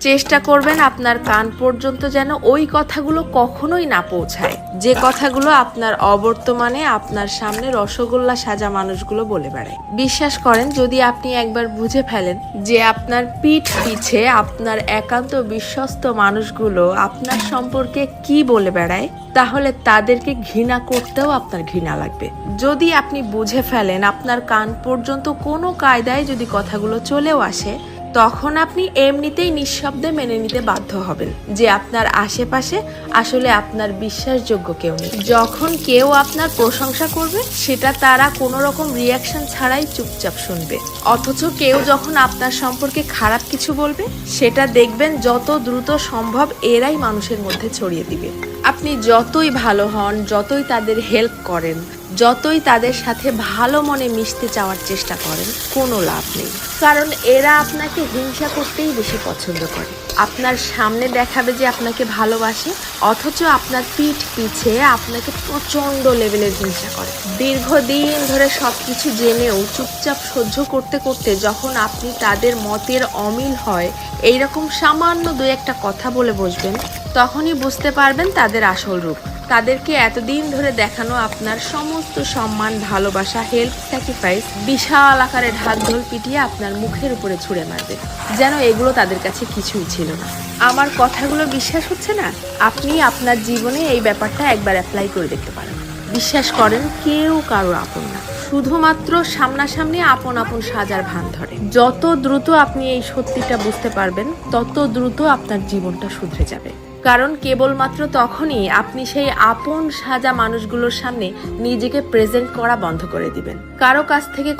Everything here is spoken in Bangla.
চেষ্টা করবেন আপনার কান পর্যন্ত যেন ওই কথাগুলো কখনোই না পৌঁছায়, যে কথাগুলো আপনার অবর্তমানে আপনার সামনে রসগোল্লা সাজা মানুষগুলো বলে বেড়ায়। বিশ্বাস করেন, যদি আপনি একবার বুঝে ফেলেন যে আপনার পিঠ পিছে আপনার একান্ত বিশ্বস্ত মানুষগুলো আপনার সম্পর্কে কি বলে বেড়ায়, তাহলে তাদেরকে ঘৃণা করতেও আপনার ঘৃণা লাগবে। যদি আপনি বুঝে ফেলেন আপনার কান পর্যন্ত কোনো কায়দায় যদি কথাগুলো চলেও আসে, তখন আপনি এমনিতেই নিঃশব্দে মেনে নিতে বাধ্য হবেন যে আপনার আশেপাশে আসলে আপনার বিশ্বাসযোগ্য কেউ নেই। যখন কেউ আপনার প্রশংসা করবে, সেটা তারা কোনো রকম রিয়াকশন ছাড়াই চুপচাপ শুনবে। অথচ কেউ যখন আপনার সম্পর্কে খারাপ কিছু বলবে, সেটা দেখবেন যত দ্রুত সম্ভব এরাই মানুষের মধ্যে ছড়িয়ে দিবে। আপনি যতই ভালো হন, যতই তাদের হেল্প করেন, যতই তাদের সাথে ভালো মনে মিশতে চাওয়ার চেষ্টা করেন, কোনো লাভ নেই। কারণ এরা আপনাকে হিংসা করতেই বেশি পছন্দ করে। আপনার সামনে দেখাবে যে আপনাকে ভালোবাসে, অথচ আপনার পিঠ পিছে আপনাকে প্রচন্ড লেভেলের হিংসা করে। দীর্ঘদিন ধরে সবকিছু জেনেও চুপচাপ সহ্য করতে করতে যখন আপনি তাদের মতের অমিল হয় এইরকম সামান্য দু একটা কথা বলে বসবেন, তখনই বুঝতে পারবেন তাদের আসল রূপ। তাদেরকে এতদিন ধরে দেখানো আপনার সমস্ত সম্মান, ভালোবাসা, হেল্প, স্যাক্রিফাইস বিশাল আকারে ঢাকঢোল পিটিয়ে আপনার মুখের উপরে ছুঁড়ে মারবে, যেন এগুলো তাদের কাছে কিছুই ছিল না। আমার কথাগুলো বিশ্বাস হচ্ছে না? আপনি আপনার জীবনে এই ব্যাপারটা একবার অ্যাপ্লাই করে দেখতে পারেন। বিশ্বাস করেন, কেউ কারো আপন না, শুধুমাত্র সামনাসামনি আপন আপন সাজার ভান ধরে। যত দ্রুত আপনি এই সত্যিটা বুঝতে পারবেন, তত দ্রুত আপনার জীবনটা শুধরে যাবে। কারণ কেবলমাত্র তখনই আপনি সেই আপন সাজা মানুষগুলোর সামনে নিজেকে প্রেজেন্ট করা বন্ধ করে দিবেন। কারো কাছ থেকে